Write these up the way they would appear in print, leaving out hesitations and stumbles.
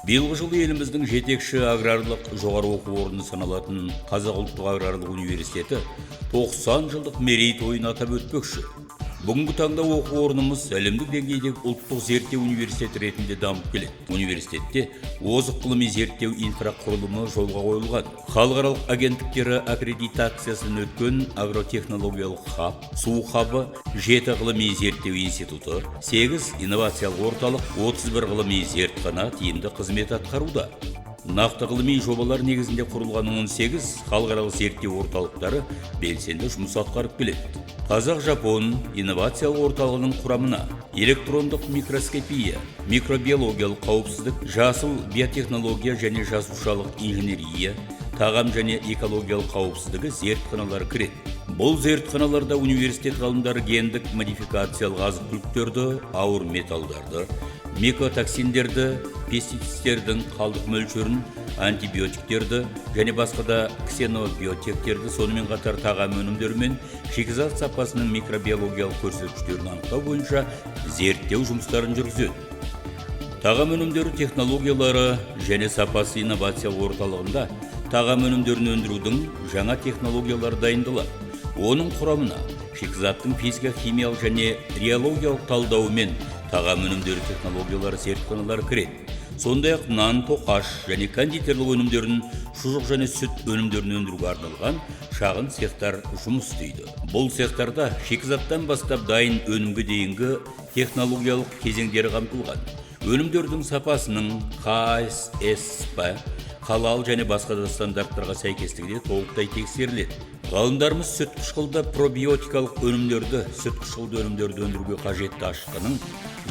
Биылғы жылы еліміздің жетекші аграрлық жоғары оқу орны саналатын Қазақ ұлттық аграрлық университеті 90 жылдық мерейтойын атап өтпекші. Бүгінгі таңда оқу орнымыз әлемдік деңгейдегі ұлттық зерттеу университеті ретінде дамып келеді. Университетте озық ғылыми зерттеу инфрақұрылымы жолға қойылған. Халықаралық агенттіктері аккредитациясын өткен агротехнологиялық хаб, су хабы, 7 ғылыми зерттеу институты, 8 инновациялық орталық, 31 ғылыми зертхана тиімді қызмет атқаруда. Нақты ғылыми жобалар негізінде құрылған 18 халықаралық зерттеу орталықтары белсенді жұмыс атқарып келеді. Қазақ-Жапон инновациялық орталығының құрамына электрондық микроскопия, микробиологиялық қауіпсіздік, жасыл биотехнология және жасушалық инженерия, тағам және экологиялық қауіпсіздігі зертханалары кіреді. Бұл зертханаларда университет ғалымдары гендік модификациялық азық-түліктерді, ауыр металдарды, микотоксиндерді, пестицидтердің қалдық мөлшерін, антибиотиктерді және басқа да ксенобиотектерді, сонымен қатар тағам өнімдері мен шикізат сапасының микробиологиялық көрсеткіштерін анықтау бойынша зерттеу жұмыстарын жүргізеді. Тағам өнімдері технологиялары және сапасы инновациялық орталығында тағам өнімдерін өндірудің жаңа технологиялары дайындалады. Оның құрамына шикізаттың физика-химиялық және реологиялық талдауы мен тағам өнімдері технологиялары зертханалары кіреді. Сондай-ақ нан, тоқаш және кондитерлік өнімдерін, шұжық және сүт өнімдерін өндіруге арналған шағын цехтар жұмыс істейді. Бұл цехтарда шикізаттан бастап дайын өнімге дейінгі технологиялық кезеңдері қамтылған. Өнімдердің сапасының КССП, халал және басқа да стандарттарға сәйкестігі де толықтай тексеріледі. Ғалымдарымыз сүт қышқылды пробиотикалық өнімдерді, сүт қышқылды өнімдерді өндіруге қажетті ашытқының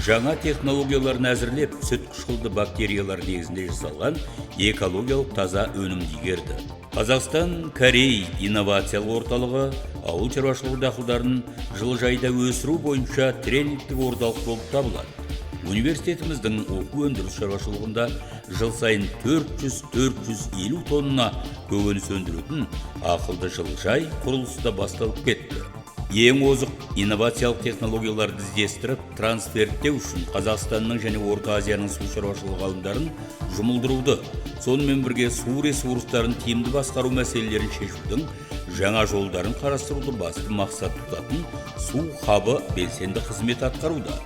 жаңа технологияларын әзірлеп, сүт қышқылды бактериялар негізінде жасалған экологиялық таза өнімді игерді. Қазақстан Корей инновациялық орталығы ауыл шаруашылығы дақылдарын жылыжайда өсіру бойынша тренингтік орталық болып табылады. Университетіміздің оқу өндіріс шаруашылығында жыл сайын 400-450 тонна көкөніс өндіретін ақылды жылыжай құрылысы да басталып кетті. Ең озық инновациялық технологияларды іздестіріп, трансферттеу үшін Қазақстанның және Орта Азияның су шаруашылығы ғалымдарын жұмылдыруды, сонымен бірге су ресурстарын тиімді басқару мәселелерін шешудің жаңа жолдарын қарастыруды басты мақсат тұтатын су хабы белсенді қызмет атқаруда.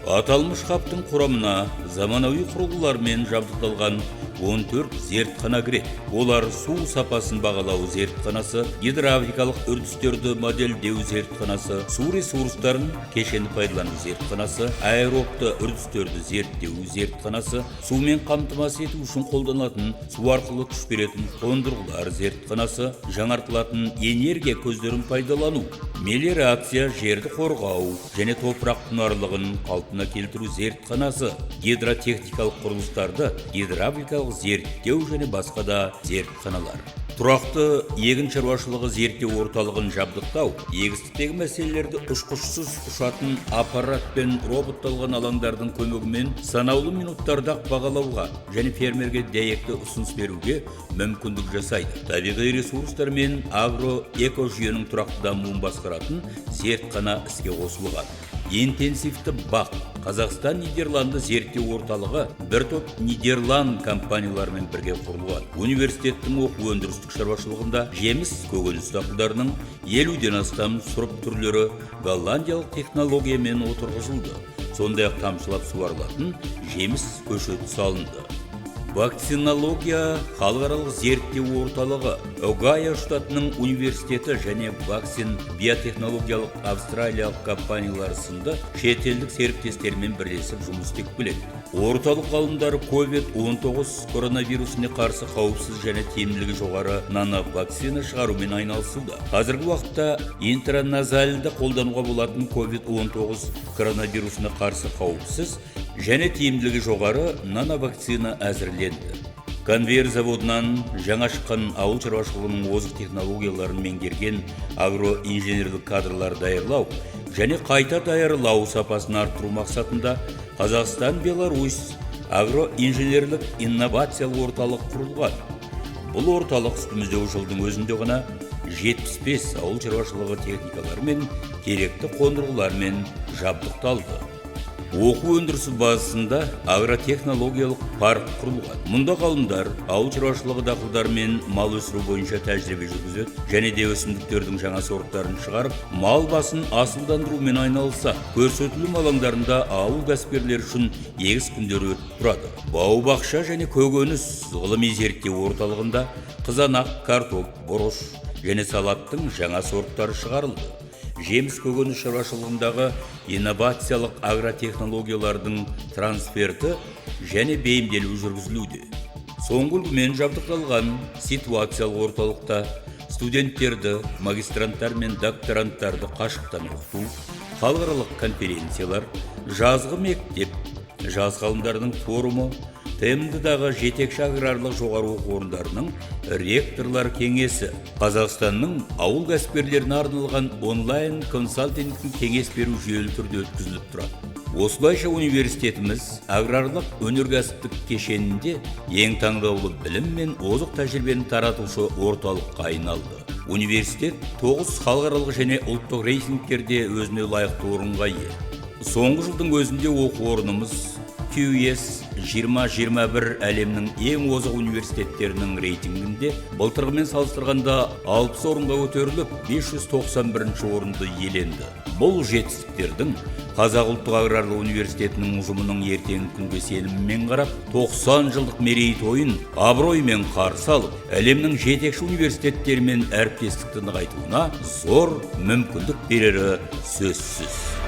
Аталмыш хабтың құрамына заманауи құрылғылармен жабдықталған 14 зертхана кіреді. Олар су сапасын бағалау зертханасы, гидравликалық үрдістерді модельдеу зертханасы, су ресурстарын кешенді пайдалану зертханасы, аэробты үрдістерді зерттеу зертханасы, сумен қамтамасыз ету үшін қолданылатын су арқылы күш беретін қондырғылар зертханасы, жаңартылатын энергия көздерін пайдалану, мелиорация, жерді қорғау және топырақ құнарлығын қалпына келтіру зертханасы, гидротехникалық құрылыстарды, гидравликалық зерттеу және басқа да зертханалар. Тұрақты егін шаруашылығы зерттеу орталығын жабдықтау, егістіктегі мәселелерді ұшқышсыз ұшатын аппарат пен роботталған алаңдардың көмегімен санаулы минуттарда бағалауға және фермерге дәйекті ұсыныс беруге мүмкіндік жасайды. Табиғи ресурстар мен агроэкожүйенің тұрақты дамуын басқаратын зертхана іске қосылған. Интенсивті бақ Қазақстан Нидерланды зерттеу орталығы бір топ Нидерланд компанияларымен бірге құрылған. Университеттің оқу өндірістік шаруашылығында жеміс көкөніс дақылдарының 50-ден астам сұрып түрлері голландиялық технологиямен отырғызылды. Сондай-ақ тамшылап суарылатын жеміс көшеті салынды. Вакцинология халықаралық зерттеу орталығы Огайо штатының университеті және вакцин биотехнологиялық австралиялық компаниялары сынды шетелдік серіктестермен бірлесіп жұмыс істеп келеді. Орталық ғалымдары COVID-19 коронавирусіне қарсы қауіпсіз және тиімділігі жоғары нановакцина шығарумен айналысуда. Қазіргі уақытта интраназальді қолдануға болатын COVID-19 коронавирусына қарсы қауіпсіз және тиімділігі жоғары нановакцина әзірленді. Конвейер заводынан жаңа шыққан ауыл шаруашылығының озық технологияларын меңгерген агроинженерлік кадрлар даярлау және қайта даярлау сапасын арттыру мақсатында Қазақстан-Беларусь агроинженерлік инновациялық орталық құрылған. Бұл орталық үстіміздегі жылдың өзінде ғана 75 ауыл шаруашылығы техникаларымен керекті қондырғылармен жабдықталды. Оқу өндірісі базасында агротехнологиялық парк құрылған. Мұнда ғалымдар ауыл шаруашылығы дақылдары мен мал өсіру бойынша тәжірибе жүргізеді, және де өсімдіктердің жаңа сорттарын шығарып, мал басын асылдандырумен айналысады. Көрсетілім алаңдарында ауыл кәсіпкерлері үшін егіс күндері өтіп тұрады. Бау-бақша және көкөніс ғылыми зерттеу орталығында қызанақ, картоп, бұрыш және салаттың жаңа сорттары шығарылды. Жеміс көкөніс шаруашылығындағы инновациялық агротехнологиялардың трансферті және бейімделу жүргізілуде. Соңғы үлгімен жабдықталған ситуациялық орталықта студенттерді, магистранттар мен докторанттарды қашықтан оқыту, халықаралық конференциялар, жазғы мектеп, жас ғалымдардың форумы, ТМД-дағы жетекші аграрлық жоғары оқу орындарының ректорлар кеңесі, Қазақстанның ауыл кәсіпкерлеріне арналған онлайн консалтингтің кеңес беру жүйелі түрде өткізіліп тұрады. Осылайша университетіміз аграрлық өнеркәсіптік кешенінде ең таңдаулы білім мен озық тәжірибені таратушы орталыққа айналды. Университет 9 халықаралық және ұлттық рейтингтерде өзіне лайықты орынға ие. Соңғы жылдың өзінде оқу орнымыз QS 2021 әлемнің ең озық университеттерінің рейтингінде былтырғымен салыстырғанда 60 орынға көтеріліп, 591 орынды иеленді. Бұл жетістіктердің Қазақ ұлттық аграрлық университетінің ұжымының ертеңгі күнге сеніммен қарап, 90 жылдық мерейтойын абыроймен қарсы алып, әлемнің жетекші университеттерімен әріптестікті нығайтуына зор мүмкіндік берері сөзсіз.